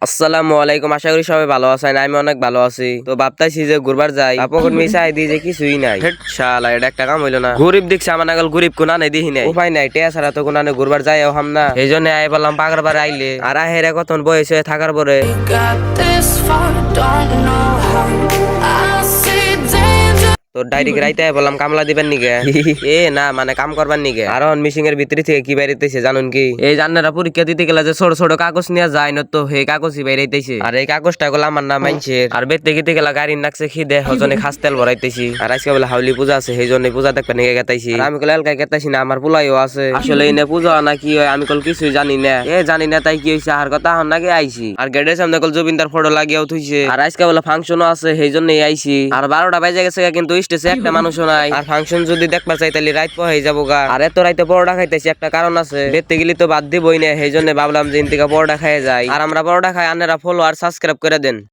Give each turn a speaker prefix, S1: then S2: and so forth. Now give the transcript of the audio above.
S1: আসসালামু আলাইকুম, আশা করি সবাই ভালো আছেন। আমি অনেক ভালো আছি। তো ভাবতাছি যে ঘুরবার যাই, আপন মিশাই দিয়ে যে কিছুই নাই। হেট শালা, এটা একটা কাম হইলো না। গরিব দেখছে আমার নাগাল, গরিব কোনা নেই দেখি নাই, উপায় নাই, টেয়া ছাড়া তো কোনা ঘুরবার যাই হাম না। এই জন্য আই বললাম পাগড় বারে আইলে আর আহের কতন বয়স হয়ে থাকার পরে
S2: got this far, don't know how. I see danger.
S1: তো ডাইরেক্ট রাইতে বললাম কামলা দিবেন নিগে এ না মানে কাম করবার নিগে। আর মিশিং এর ভিতরে থেকে কি বাইরেতেছে জানুন কি, এই জান্নারা পরীক্ষা দিতে গেলে যে ছোট ছোট কাগজ নিয়ে যায় না, তো সেই কাগজই বাইরেতেছে। আর এই কাগজটা গুলো আমার না মানছের। আর বেতে গিতে গেলা গাড়ির নাকছে খিদে হজনে খাস তেল ভরাইতেছি। আর আজকে বলে হাউলি পূজা আছে, সেই জন্য পূজা দেখতে নিয়ে গেতাইছি। আর আমি কল এলকাই গেতাইছি না, আমার পোলাইও আছে। আসলে এনে পূজা না কি হয় আমি কল কিছুই জানি না। জানি না তাই কি হয়েছে আর কথা হন নাকি আইছি। আর গেটের সামনে কল জুবিনদার ফটো লাগিয়েও থুইছে। আর আজকে বলে ফাংশনও আছে, সেই জন্যই আইছি। আর 12টা বাজে গেছে, কিন্তু স্টেজে একটা মানুষও নাই। আর ফাংশন যদি দেখবা চাই তাহলে রাত হয়ে যাবো গা। আর এত রাইতে পরোটা খাইতেছি, একটা কারণ আছে, দেখতে গেলে তো বাদ দিবই না। সেই জন্য ভাবলাম যে ইন্তিকা পরোটা খাইয়ে যায়। আর আমরা পরোটা খাই, আপনারা ফলো আর সাবস্ক্রাইব করে দেন।